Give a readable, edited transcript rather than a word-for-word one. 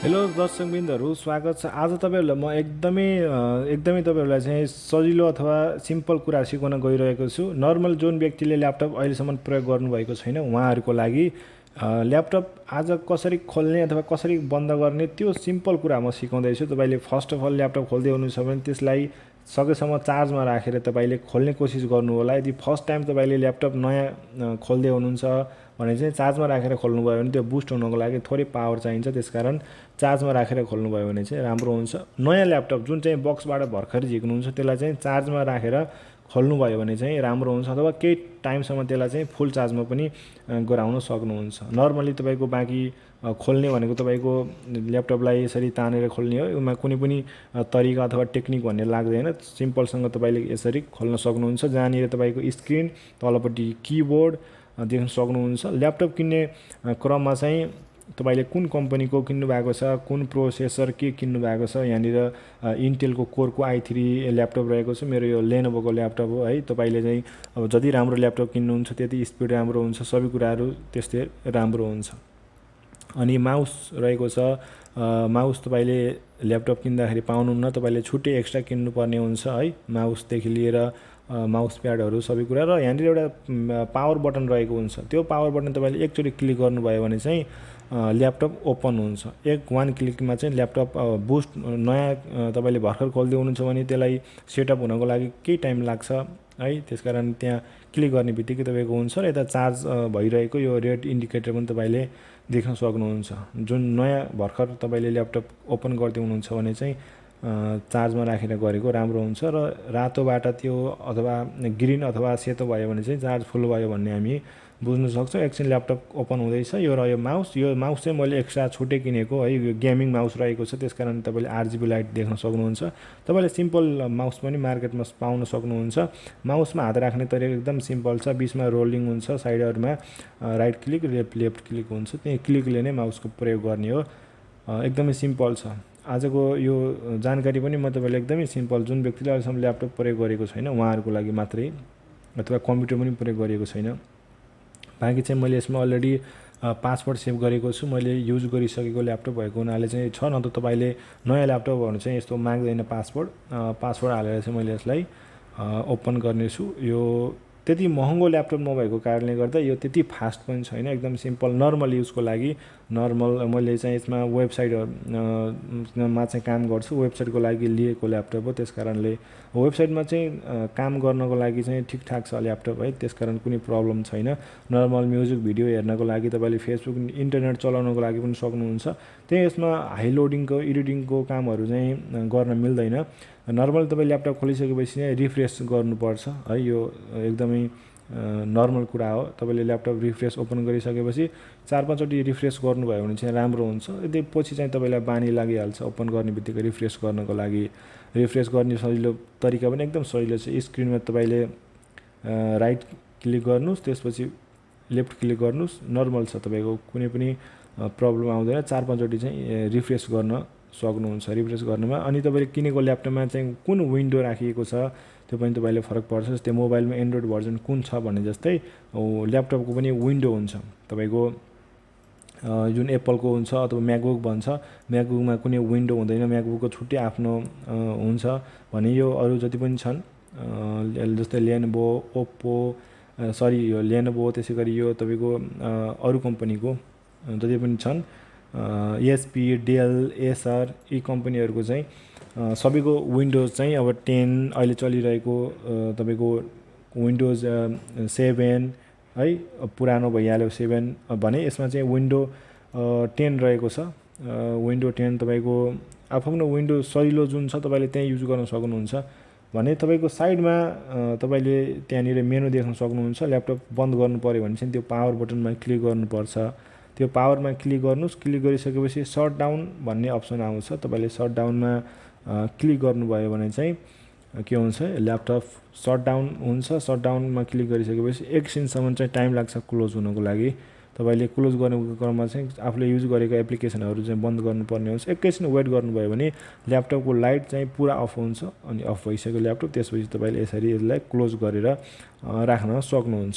Hello दर्शकबिन्दहरू स्वागत छ। आज तपाईहरुलाई म एकदमै तपाईहरुलाई चाहिँ सजिलो अथवा सिम्पल कुरा सिकाउन गइरहेको छु। नर्मल जुन व्यक्तिले ल्यापटप अहिलेसम्म प्रयोग गर्नुभएको छैन उहाँहरूको लागि ल्यापटप आज कसरी खोल्ने अथवा कसरी बन्द गर्ने त्यो सिम्पल कुरा म सिकाउँदै छु। तपाईले फर्स्ट अफ अल ल्यापटप खोल्दै हुनुहुन्छ भने त्यसलाई सकेसम्म चार्जमा राखेर तपाईले खोल्ने कोसिस गर्नु होला। यदि फर्स्ट टाइम तपाईले ल्यापटप नयाँ खोल्दै हुनुहुन्छ भने चाहिँ चार्जमा राखेर खोल्नुभयो भने त्यो बुस्ट हुनको लागि थोरै पावर चाहिन्छ, त्यसकारण चार्जमा राखेर खोल्नुभयो भने चाहिँ राम्रो हुन्छ। नयाँ ल्यापटप जुन चाहिँ बक्सबाट भर्खर झिक्नुहुन्छ त्यसलाई चाहिँ चार्जमा राखेर खोल्नुभयो भने चाहिँ राम्रो हुन्छ, अथवा केही टाइमसम्म त्यसलाई चाहिँ फुल चार्जमा पनि गराउन सक्नुहुन्छ। नर्मली तपाईको बाँकी खोल्ने भनेको तपाईको ल्यापटपलाई यसरी तानेर खोल्ने हो, यसमा कुनै पनि तरिका अथवा टेक्निक भन्ने लाग्दैन। सिम्पलसँग तपाईले यसरी खोल्न सक्नुहुन्छ, जहाँनिर तपाईको स्क्रिन तलपट्टि किबोर्ड देख्न सक्नुहुन्छ। ल्यापटप किन्ने क्रममा चाहिँ तपाईले कुन कम्पनीको किन्नु भएको छ, कुन प्रोसेसर के किन्नु भएको छ, यहाँनिर इन्टेलको कोरको i3 ल्यापटप रहेको छ। मेरो यो लेनोभोको ल्यापटप हो है। तपाईले चाहिँ अब जति राम्रो ल्यापटप किन्नुहुन्छ त्यति स्पिड राम्रो हुन्छ, सबै कुराहरू त्यस्तै राम्रो हुन्छ। अनि माउस रहेको छ। माउस तपाईले ल्यापटप किन्दाखेरि पाउनुहुन्न, तपाईले छुट्टै एक्स्ट्रा किन्नुपर्ने हुन्छ है। माउसदेखि लिएर माउस प्याडहरू सबै कुरा, र यहाँनिर एउटा पावर बटन रहेको हुन्छ। त्यो पावर बटन तपाईले एकचोटि क्लिक गर्नुभयो भने चाहिँ ल्यापटप ओपन हुन्छ। वान क्लिकमा चाहिँ ल्यापटप बुस्ट नयाँ तपाईले भर्खर खोल्दै हुनुहुन्छ भने त्यसलाई सेटअप हुनको लागि केही टाइम लाग्छ है। त्यसकारण त्यहाँ क्लिक गर्ने बित्तिकै तपाईको हुन्छ, र यता चार्ज भइरहेको यो रेड इन्डिकेटर पनि तपाईले देख्न सक्नुहुन्छ। जुन नयाँ भर्खर तपाईले ल्यापटप ओपन गर्दै हुनुहुन्छ भने चाहिँ चार्जमा राखेर गरेको राम्रो हुन्छ, र रातोबाट त्यो अथवा ग्रीन अथवा सेतो भयो भने चाहिँ चार्ज फुल भयो भन्ने हामी बुझ्न सक्छौँ। एकछिन ल्यापटप ओपन हुँदैछ। यो रह्यो माउस। यो माउस चाहिँ मैले एक्स्ट्रा छुट्टै किनेको है, यो गेमिङ माउस रहेको छ, त्यसकारण तपाईले RGB लाइट देख्न सक्नुहुन्छ। तपाईले सिम्पल माउस पनि मार्केटमा पाउन सक्नुहुन्छ। माउसमा हात राख्ने तरिका एकदम सिम्पल छ। बिचमा रोलिङ हुन्छ, साइडहरुमा राइट क्लिक लेफ्ट क्लिक हुन्छ। त्यही क्लिकले नै माउसको प्रयोग गर्ने हो। एकदमै सिम्पल छ। आजको यो जानकारी पनि म तपाईलाई एकदमै सिम्पल, जुन व्यक्तिले अहिलेसम्म ल्यापटप प्रयोग गरेको छैन उहाँहरूको लागि मात्रै, अथवा कम्प्युटर पनि प्रयोग गरेको छैन। बाँकी चाहिँ मैले यसमा अलरेडी पासवर्ड सेभ गरेको छु। मैले युज गरिसकेको ल्यापटप भएको हुनाले चाहिँ छ, न त तपाईले नयाँ ल्यापटप भने चाहिँ यस्तो माग्दैन पासवर्ड हालेर चाहिँ मैले यसलाई ओपन गर्नेछु। यो त्यति महँगो ल्यापटप नभएको कारणले गर्दा यो त्यति फास्ट पनि छैन, एकदम सिम्पल नर्मल युजको लागि। नर्मल मैले चाहिँ यसमा वेबसाइटमा चाहिँ काम गर्छु, वेबसाइटको लागि लिएको ल्यापटप हो। त्यसकारणले वेबसाइटमा चाहिँ काम गर्नको लागि चाहिँ ठिकठाक छ ल्यापटप है, त्यसकारण कुनै प्रब्लम छैन। नर्मल म्युजिक भिडियो हेर्नको लागि तपाईले फेसबुक इन्टरनेट चलाउनको लागि पनि सक्नुहुन्छ। त्यही यसमा हाई लोडिङको एडिटिङको कामहरू चाहिँ गर्न मिल्दैन। नर्मल तपाईँ ल्यापटप खोलिसकेपछि चाहिँ रिफ्रेस गर्नुपर्छ है, यो एकदमै नर्मल कुरा हो। तपाईले ल्यापटप रिफ्रेस ओपन गरिसकेपछि 4-5 चोटि रिफ्रेस गर्नुभयो भने चाहिँ राम्रो हुन्छ। यदि पछि चाहिँ तपाईलाई बानी लागिहाल्छ ओपन गर्ने बित्तिकै रिफ्रेस गर्नको लागि। रिफ्रेस गर्ने सजिलो तरिका पनि एकदम सजिलो छ। स्क्रिनमा तपाईले राइट क्लिक गर्नुस्, त्यसपछि लेफ्ट क्लिक गर्नुस्, नर्मल छ, तपाईको कुनै पनि प्रब्लम आउँदैन। 4-5 चोटि चाहिँ रिफ्रेस गर्न सक्नुहुन्छ रिफ्रेस गर्नुमा। अनि तपाईले किनेको ल्यापटपमा चाहिँ कुन विन्डो राखिएको छ त्यो पनि तपाईले फरक पर्छ। जस्तै मोबाइलमा एन्ड्रोइड भर्जन कुन छ भने जस्तै ल्यापटपको पनि विन्डो हुन्छ। तपाईको जुन एप्पलको हुन्छ अथवा म्याकबुक भन्छ, म्याकबुकमा कुनै विन्डो हुँदैन, म्याकबुकको छुट्टै आफ्नो हुन्छ भने यो अरू जति पनि छन् जस्तै लेनोभो, ओप्पो, यो लेनोभो, त्यसैगरी यो तपाईको अरू कम्पनीको जति पनि छन् एचपी, डेल, एसर, यी कम्पनीहरूको चाहिँ सबैको विन्डोज चाहिँ अब 10 अहिले चलिरहेको तपाईको विन्डोज 7 है, पुरानो भइहाल्यो 7 भने यसमा चाहिँ विन्डो 10 रहेको छ। विन्डो 10 तपाईको आफ्नो विन्डो सजिलो जुन छ तपाईले त्यही युज गर्न सक्नुहुन्छ भने तपाईको साइडमा तपाईले त्यहाँनिर मेनु देख्न सक्नुहुन्छ। ल्यापटप बन्द गर्नु पर्यो भने चाहिँ त्यो पावर बटनमा क्लिक गर्नुपर्छ। त्यो पावरमा क्लिक गर्नुस्। क्लिक गरिसकेपछि शट डाउन भन्ने अप्सन आउँछ। तपाईले शट डाउनमा क्लिक गर्नुभयो भने चाहिँ के हुन्छ, ल्यापटप शट डाउन हुन्छ। शट डाउनमा क्लिक गरिसकेपछि एकछिनसम्म चाहिँ टाइम लाग्छ क्लोज हुनको लागि। तपाईले क्लोज गर्नुको क्रममा चाहिँ आफूले युज गरेको एप्लिकेसनहरू चाहिँ बन्द गर्नुपर्ने हुन्छ। एकैछिन वेट गर्नुभयो भने ल्यापटपको लाइट चाहिँ पुरा अफ हुन्छ। अनि अफ भइसक्यो ल्यापटप, त्यसपछि तपाईले यसरी यसलाई क्लोज गरेर राख्न सक्नुहुन्छ।